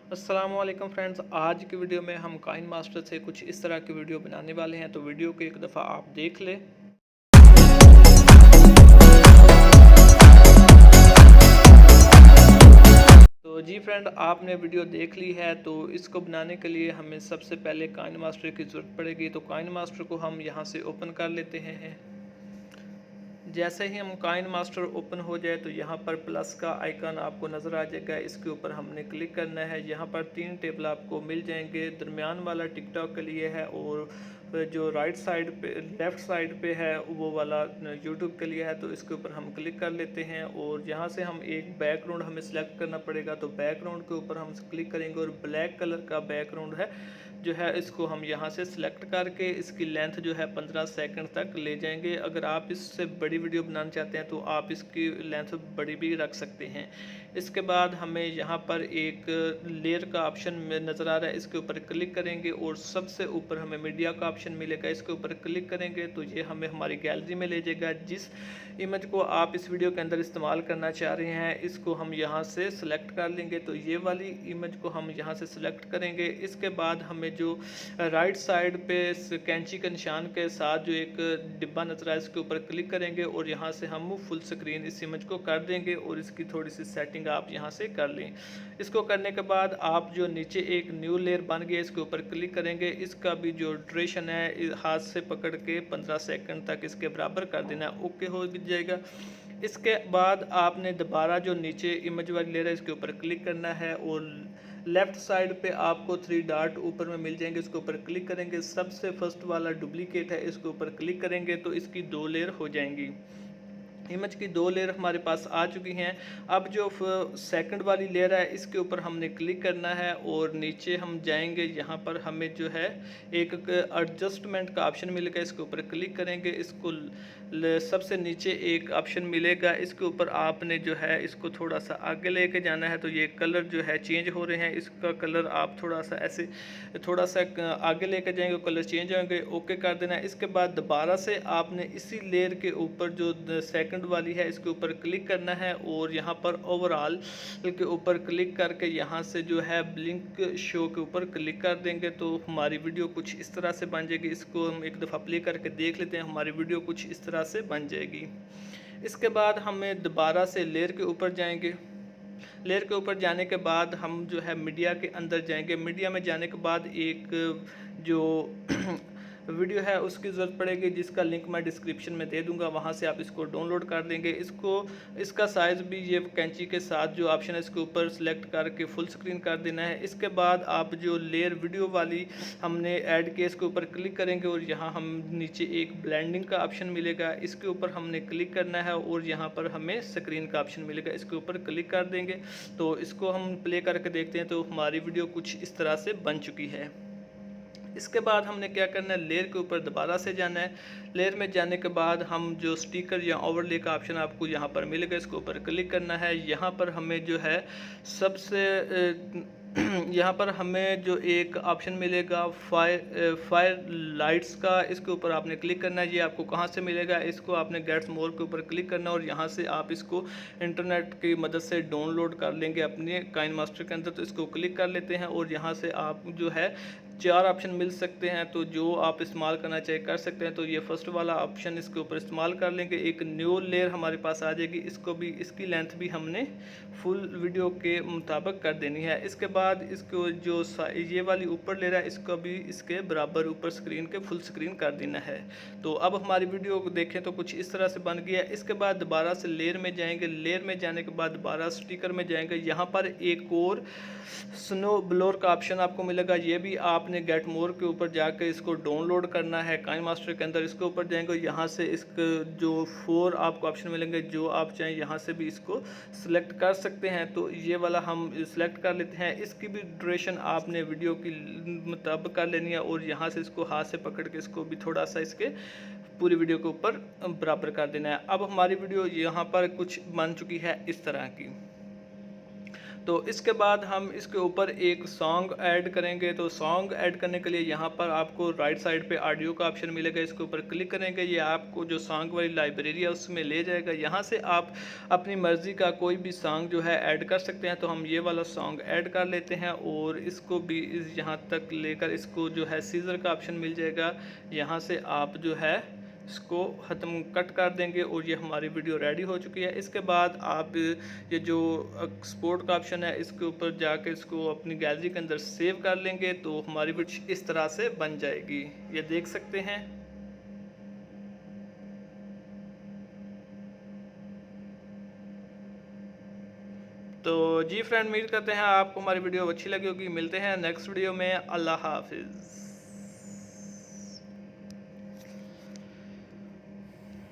अस्सलाम वालेकुम फ्रेंड्स, आज की वीडियो में हम काइन मास्टर से कुछ इस तरह की वीडियो बनाने वाले हैं। तो वीडियो को एक दफ़ा आप देख लें। तो जी फ्रेंड, आपने वीडियो देख ली है। तो इसको बनाने के लिए हमें सबसे पहले काइन मास्टर की ज़रूरत पड़ेगी। तो काइन मास्टर को हम यहाँ से ओपन कर लेते हैं। जैसे ही हम काइन मास्टर ओपन हो जाए तो यहाँ पर प्लस का आइकन आपको नज़र आ जाएगा। इसके ऊपर हमने क्लिक करना है। यहाँ पर 3 टेबल आपको मिल जाएंगे। दरमियान वाला टिकटॉक के लिए है और जो राइट साइड पे लेफ़्ट साइड पे है वो वाला यूट्यूब के लिए है। तो इसके ऊपर हम क्लिक कर लेते हैं और यहाँ से हम एक बैकग्राउंड हमें सेलेक्ट करना पड़ेगा। तो बैकग्राउंड के ऊपर हम क्लिक करेंगे और ब्लैक कलर का बैकग्राउंड है जो है इसको हम यहाँ से सिलेक्ट करके इसकी लेंथ जो है 15 सेकंड तक ले जाएंगे। अगर आप इससे बड़ी वीडियो बनाना चाहते हैं तो आप इसकी लेंथ बड़ी भी रख सकते हैं। इसके बाद हमें यहाँ पर एक लेयर का ऑप्शन नज़र आ रहा है, इसके ऊपर क्लिक करेंगे और सबसे ऊपर हमें मीडिया का ऑप्शन मिलेगा। इसके ऊपर क्लिक करेंगे तो ये हमें हमारी गैलरी में ले जाएगा। जिस इमेज को आप इस वीडियो के अंदर इस्तेमाल करना चाह रहे हैं इसको हम यहाँ से सिलेक्ट कर लेंगे। तो ये वाली इमेज को हम यहाँ से सिलेक्ट करेंगे। इसके बाद हमें जो राइट साइड पे कैंची के निशान के साथ जो एक डिब्बा नजर आए इसके ऊपर क्लिक करेंगे और यहाँ से हम फुल स्क्रीन इस इमेज को कर देंगे और इसकी थोड़ी सी सेटिंग आप यहाँ से कर लें। इसको करने के बाद आप जो नीचे एक न्यू लेयर बन गया इसके ऊपर क्लिक करेंगे। इसका भी जो ड्यूरेशन है हाथ से पकड़ के 15 सेकंड तक इसके बराबर कर देना है। ओके हो जाएगा। इसके बाद आपने दोबारा जो नीचे इमेज वाली लेयर है इसके ऊपर क्लिक करना है और लेफ़्ट साइड पे आपको 3 डॉट ऊपर में मिल जाएंगे। इसके ऊपर क्लिक करेंगे। सबसे फर्स्ट वाला डुप्लीकेट है इसके ऊपर क्लिक करेंगे तो इसकी 2 लेयर हो जाएंगी। इमेज की 2 लेयर हमारे पास आ चुकी हैं। अब जो सेकंड वाली लेयर है इसके ऊपर हमने क्लिक करना है और नीचे हम जाएंगे। यहाँ पर हमें जो है एक एडजस्टमेंट का ऑप्शन मिलेगा, इसके ऊपर क्लिक करेंगे। इसको सबसे नीचे एक ऑप्शन मिलेगा, इसके ऊपर आपने जो है इसको थोड़ा सा आगे लेके जाना है। तो ये कलर जो है चेंज हो रहे हैं, इसका कलर आप थोड़ा सा ऐसे थोड़ा सा आगे लेके जाएंगे, कलर चेंज होंगे। ओके कर देना है। इसके बाद दोबारा से आपने इसी लेयर के ऊपर जो सेकंड वाली है इसके ऊपर क्लिक करना है और यहाँ पर ओवरऑल के ऊपर क्लिक करके यहाँ से जो है ब्लिंक शो के ऊपर क्लिक कर देंगे तो हमारी वीडियो कुछ इस तरह से बन जाएगी। इसको हम एक दफ़ा प्ले करके देख लेते हैं। हमारी वीडियो कुछ इस तरह से बन जाएगी। इसके बाद हमें दोबारा से लेयर के ऊपर जाएंगे। लेयर के ऊपर जाने के बाद हम जो है मीडिया के अंदर जाएंगे। मीडिया में जाने के बाद एक जो वीडियो है उसकी ज़रूरत पड़ेगी जिसका लिंक मैं डिस्क्रिप्शन में दे दूंगा, वहां से आप इसको डाउनलोड कर देंगे। इसका साइज़ भी ये कैंची के साथ जो ऑप्शन है इसके ऊपर सेलेक्ट करके फुल स्क्रीन कर देना है। इसके बाद आप जो लेयर वीडियो वाली हमने ऐड किया इसके ऊपर क्लिक करेंगे और यहाँ हम नीचे एक ब्लेंडिंग का ऑप्शन मिलेगा, इसके ऊपर हमने क्लिक करना है और यहाँ पर हमें स्क्रीन का ऑप्शन मिलेगा, इसके ऊपर क्लिक कर देंगे। तो इसको हम प्ले करके देखते हैं। तो हमारी वीडियो कुछ इस तरह से बन चुकी है। इसके बाद हमने क्या करना है, लेयर के ऊपर दोबारा से जाना है। लेयर में जाने के बाद हम जो स्टिकर या ओवरले का ऑप्शन आपको यहाँ पर मिलेगा, इसके ऊपर क्लिक करना है। यहाँ पर हमें जो है सबसे यहाँ पर हमें जो एक ऑप्शन मिलेगा फायर लाइट्स का, इसके ऊपर आपने क्लिक करना है। ये आपको कहाँ से मिलेगा, इसको आपने गेट्स मोर के ऊपर क्लिक करना है और यहाँ से आप इसको इंटरनेट की मदद से डाउनलोड कर लेंगे अपने काइन मास्टर के अंदर। तो इसको क्लिक कर लेते हैं और यहाँ से आप जो है 4 ऑप्शन मिल सकते हैं, तो जो आप इस्तेमाल करना चाहिए कर सकते हैं। तो ये फर्स्ट वाला ऑप्शन इसके ऊपर इस्तेमाल कर लेंगे। एक न्यू लेयर हमारे पास आ जाएगी, इसको भी इसकी लेंथ भी हमने फुल वीडियो के मुताबिक कर देनी है। इसके बाद इसको जो ये वाली ऊपर लेयर है इसको भी इसके बराबर ऊपर स्क्रीन के फुल स्क्रीन कर देना है। तो अब हमारी वीडियो को देखें तो कुछ इस तरह से बन गया। इसके बाद दोबारा से लेयर में जाएंगे। लेयर में जाने के बाद दोबारा स्टिकर में जाएंगे। यहाँ पर एक और स्नो ब्लोर का ऑप्शन आपको मिलेगा, ये भी आपने गेट मोर के ऊपर जाकर इसको डाउनलोड करना है काइन मास्टर के अंदर। इसके ऊपर जाएंगे, यहाँ से इसके जो 4 आपको ऑप्शन मिलेंगे, जो आप चाहें यहाँ से भी इसको सिलेक्ट कर सकते हैं। तो ये वाला हम सिलेक्ट कर लेते हैं। इसकी भी ड्यूरेशन आपने वीडियो की मुताबिक कर लेनी है और यहाँ से इसको हाथ से पकड़ के इसको भी थोड़ा सा इसके पूरी वीडियो के ऊपर बराबर कर देना है। अब हमारी वीडियो यहाँ पर कुछ बन चुकी है इस तरह की। तो इसके बाद हम इसके ऊपर एक सॉन्ग ऐड करेंगे। तो सॉन्ग ऐड करने के लिए यहाँ पर आपको राइट साइड पे ऑडियो का ऑप्शन मिलेगा, इसके ऊपर क्लिक करेंगे, ये आपको जो सॉन्ग वाली लाइब्रेरी है उसमें ले जाएगा। यहाँ से आप अपनी मर्ज़ी का कोई भी सॉन्ग जो है ऐड कर सकते हैं। तो हम ये वाला सॉन्ग ऐड कर लेते हैं और इसको भी यहाँ तक लेकर इसको जो है सीजर का ऑप्शन मिल जाएगा, यहाँ से आप जो है इसको ख़त्म कट कर देंगे और ये हमारी वीडियो रेडी हो चुकी है। इसके बाद आप ये जो एक्सपोर्ट का ऑप्शन है इसके ऊपर जाके इसको अपनी गैलरी के अंदर सेव कर लेंगे तो हमारी वीडियो इस तरह से बन जाएगी, ये देख सकते हैं। तो जी फ्रेंड, उम्मीद करते हैं आपको हमारी वीडियो अच्छी लगी होगी। मिलते हैं नेक्स्ट वीडियो में। अल्लाह हाफिज़।